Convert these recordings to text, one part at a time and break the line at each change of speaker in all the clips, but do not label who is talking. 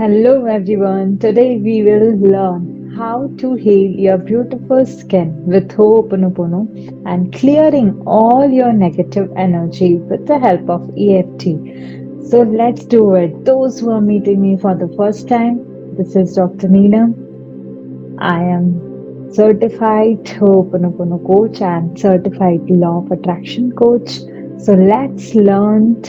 Hello everyone. Today we will learn how to heal your beautiful skin with Ho'oponopono and clearing all your negative energy with the help of EFT. So let's do it. Those who are meeting me for the first time, this is Dr. Neena. I am certified Ho'oponopono coach and certified law of attraction coach. So let's learn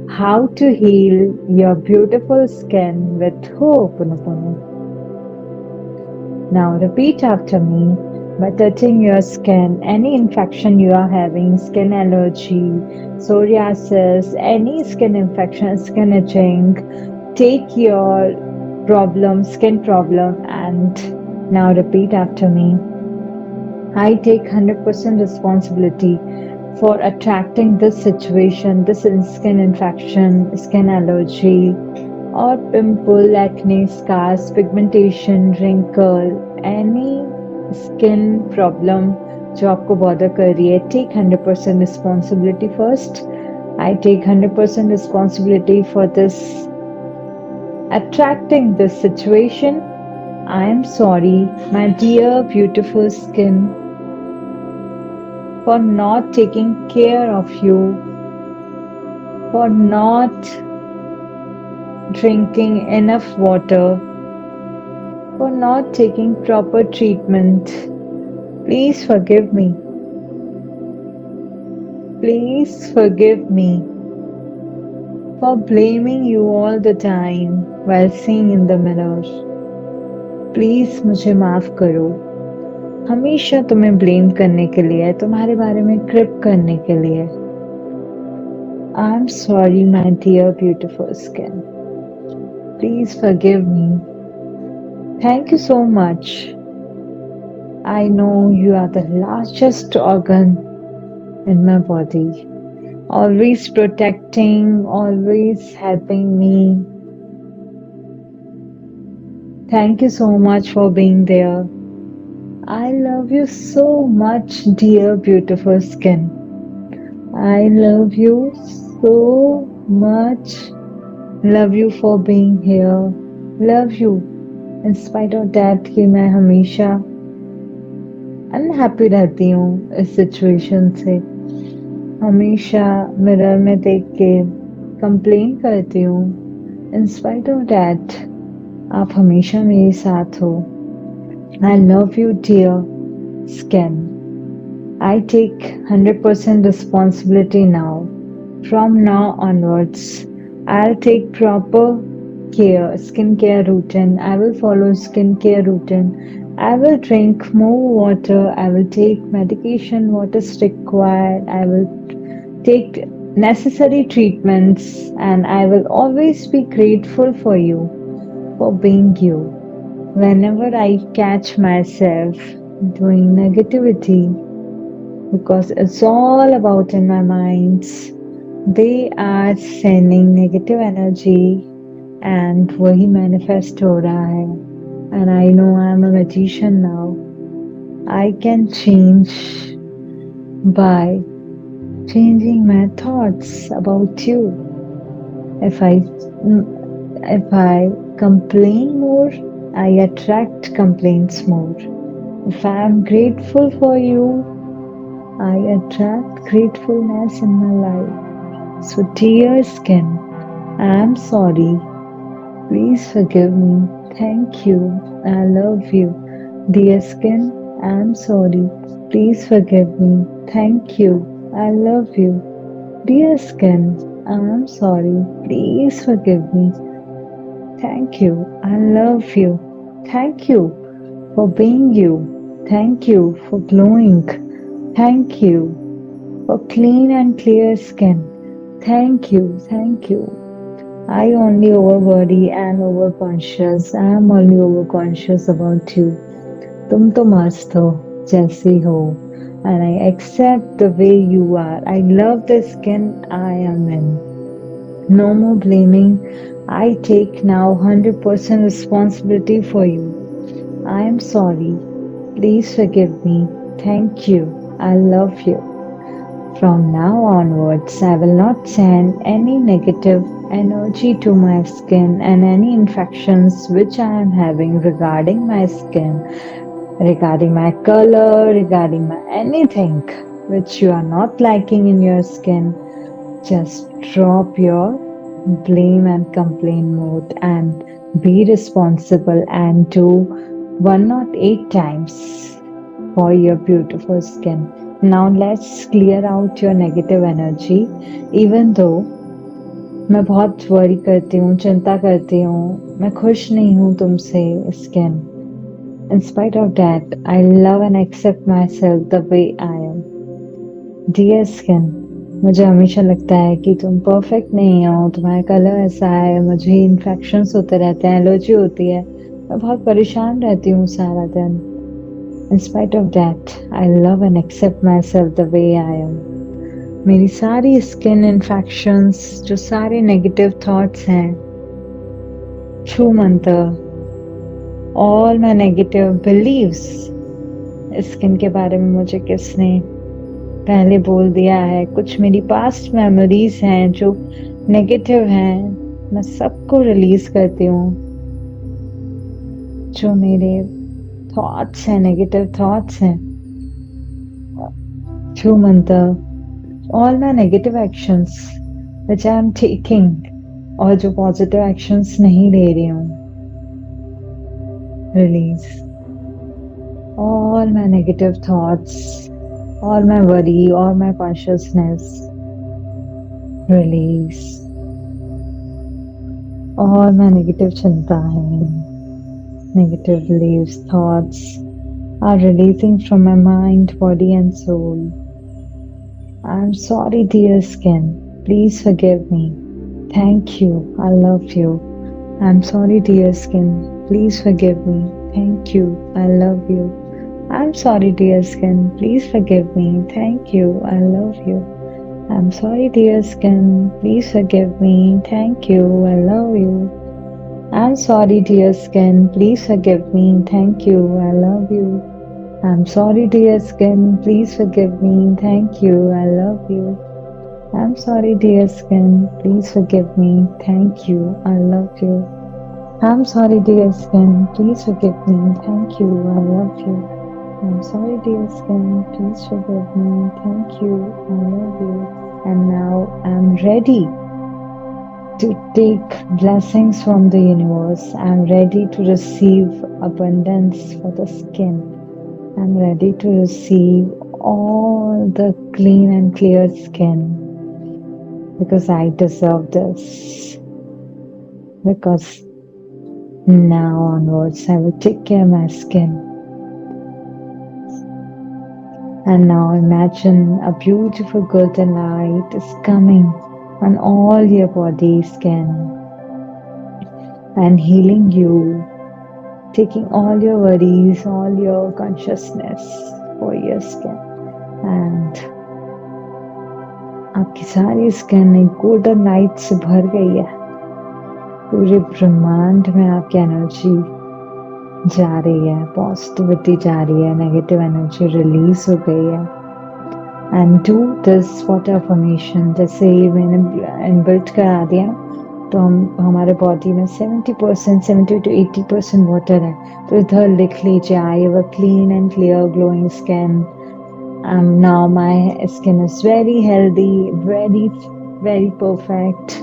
how to heal your beautiful skin with Ho'oponopono. Now repeat after me by touching your skin. Any infection you are having, skin allergy, psoriasis, any skin infection, skin itching, take your problem, skin problem, and now repeat after me. I take 100% responsibility for attracting this situation, this skin infection, skin allergy, or pimple, acne, scars, pigmentation, wrinkle, any skin problem जो आपको bother कर रही है, take 100% responsibility first. I take 100% responsibility for this attracting this situation. I am sorry, my dear beautiful skin, for not taking care of you, for not drinking enough water, for not taking proper treatment. Please forgive me. Please forgive me for blaming you all the time while seeing in the mirror. Please मुझे माफ करो. हमेशा तुम्हें blame करने के लिए, तुम्हारे बारे में क्रिप करने के लिए. I'm sorry, my dear beautiful skin. Please forgive me. Thank you so much. I know you are the largest organ in my body, always protecting, always helping me. Thank you so much for being there. I love you so much, dear beautiful skin. I love you so much. Love you for being here. Love you in spite of that कि मैं हमेशा unhappy रहती हूँ इस situation से. हमेशा mirror में देख के कंप्लेन करती हूँ. In spite of that, आप हमेशा मेरे साथ हो. I love you, dear skin. I take 100% responsibility now. From now onwards, I'll take proper care, skincare routine. I will follow skincare routine. I will drink more water. I will take medication what is required. I will take necessary treatments, and I will always be grateful for you for being you. Whenever I catch myself doing negativity, because it's all about in my minds, they are sending negative energy and वही manifest हो रहा है. And I know I'm a magician now. I can change by changing my thoughts about you. If I if I complain more, I attract complaints more. If I am grateful for you, I attract gratefulness in my life. So dear skin, I am sorry. Please forgive me. Thank you. I love you. Dear skin, I am sorry. Please forgive me. Thank you. I love you. Dear skin, I am sorry. Please forgive me. Thank you. I love you. Thank you for being you. Thank you for glowing. Thank you for clean and clear skin. Thank you. Thank you. I only over worry and over conscious. I am only over conscious about you. तुम तो मस्त हो, जैसी हो. And I accept the way you are. I love the skin I am in. No more blaming. I take now 100% responsibility for you. I am sorry. Please forgive me. Thank you. I love you. From now onwards, I will not send any negative energy to my skin and any infections which I am having regarding my skin, regarding my color, regarding my anything which you are not liking in your skin. Just drop your blame and complain mode and be responsible and do 108 times for your beautiful skin. Now let's clear out your negative energy. Even though मैं बहुत worry करती हूँ, चिंता करती हूँ, मैं खुश नहीं हूँ तुमसे skin. In spite of that, I love and accept myself the way I am. Dear skin, मुझे हमेशा लगता है कि तुम परफेक्ट नहीं हो, तुम्हारा कलर ऐसा है, मुझे इन्फेक्शंस होते रहते हैं, एलर्जी होती है, मैं बहुत परेशान रहती हूँ सारा दिन. In spite of that, I love and accept myself the way I am. मेरी सारी स्किन इन्फेक्शंस, जो सारे नेगेटिव थॉट्स हैं, छू मंतर, all my negative beliefs, skin के बारे में मुझे किसने पहले बोल दिया है, कुछ मेरी पास्ट मेमोरीज हैं जो नेगेटिव हैं, मैं सबको रिलीज करती हूँ. जो मेरे थॉट्स हैं, नेगेटिव थॉट्स हैं, छू मंतर, all my negative actions which I am taking, और जो पॉजिटिव एक्शंस नहीं ले रही हूँ, release all my negative thoughts, all my worry, all my consciousness, release all my negative chintaएं, negative beliefs, thoughts are releasing from my mind, body and soul. I'm sorry, dear skin. Please forgive me. Thank you. I love you. I'm sorry, dear skin. Please forgive me. Thank you. I love you. I'm sorry, dear skin. Please forgive me. Thank you. I love you. I'm sorry, dear skin. Please forgive me. Thank you. I love you. I'm sorry, dear skin. Please forgive me. Thank you. I love you. I'm sorry, dear skin. Please forgive me. Thank you. I love you. I'm sorry, dear skin. Please forgive me. Thank you. I love you. I'm sorry, dear skin. Please forgive me. Thank you. I love you. I'm sorry, dear skin. Please forgive me. Thank you. I love you. And now I'm ready to take blessings from the universe. I'm ready to receive abundance for the skin. I'm ready to receive all the clean and clear skin because I deserve this. Because now onwards, I will take care of my skin. And now imagine a beautiful golden light is coming on all your body, skin, and healing you, taking all your worries, all your consciousness for your skin. And आपकी सारी skin एक golden light से भर गई है. पूरे ब्रह्मांड में आपकी एनर्जी जा रही है, पॉजिटिविटी जा रही है, नेगेटिव एनर्जी रिलीज हो गई है. And do this water affirmation. जैसे ही मैंने इनबिल्ट करा दिया, तो हमारे बॉडी में 70% 70 to 80% वाटर है. तो इधर लिख लीजिए, I have a clean and clear glowing skin. Now my skin is very healthy, very very perfect,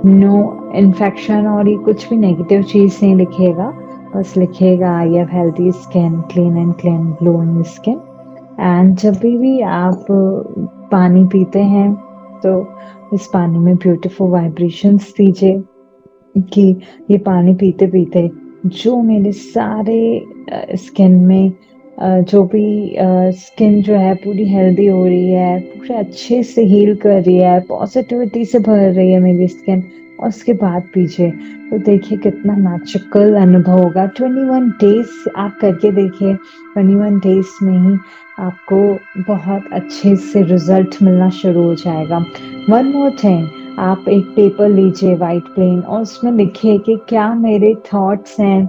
no infection. और ये कुछ भी नेगेटिव चीज नहीं लिखिएगा, बस लिखिएगा I have healthy skin, clean and clean glowing skin. And जब भी आप पानी पीते हैं, तो इस पानी में ब्यूटीफुल वाइब्रेशंस दीजिए कि ये पानी पीते पीते जो मेरे सारे स्किन में जो भी स्किन जो है पूरी हेल्दी हो रही है, पूरे अच्छे से हील कर रही है, पॉजिटिविटी से भर रही है मेरी स्किन, और उसके बाद पीजिए तो देखिए कितना मैजिकल अनुभव होगा. 21 डेज आप करके देखिए. 21 डेज में ही आपको बहुत अच्छे से रिजल्ट मिलना शुरू हो जाएगा. वन मोर थिंग, आप एक पेपर लीजिए वाइट प्लेन, और उसमें लिखिए कि क्या मेरे थॉट्स हैं,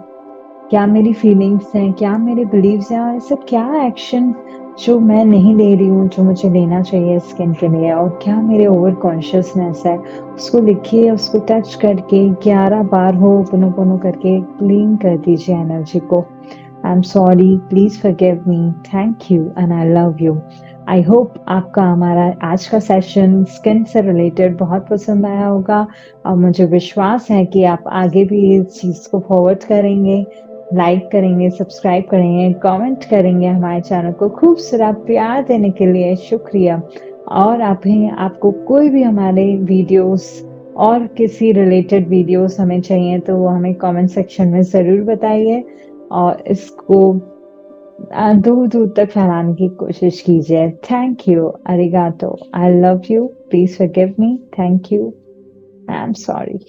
क्या मेरी फीलिंग्स हैं, क्या मेरे बिलीव्स हैं, और ऐसा क्या एक्शन जो मैं नहीं ले रही हूँ, जो मुझे लेना चाहिए स्किन के लिए, और क्या मेरे ओवर कॉन्शियसनेस है, उसको लिखिए, उसको टच करके 11 बार हो'ओपोनोपोनो करके क्लीन कर दीजिए एनर्जी को। आई am sorry, please forgive me, thank you and I love you. I hope आपका हमारा आज का सेशन स्किन से रिलेटेड बहुत पसंद आया होगा, और मुझे विश्वास है कि आप आगे भी इस चीज को फॉरवर्ड करेंगे, लाइक करेंगे, सब्सक्राइब करेंगे, कमेंट करेंगे। हमारे चैनल को खूब सारा प्यार देने के लिए शुक्रिया। और आपको कोई भी हमारे वीडियोस और किसी रिलेटेड वीडियोस हमें चाहिए तो वो हमें कमेंट सेक्शन में ज़रूर बताइए, और इसको दूर-दूर तक फैलाने की कोशिश कीजिए। थैंक यू, अरिगातो, I love you, please forgive me, thank you, I am sorry.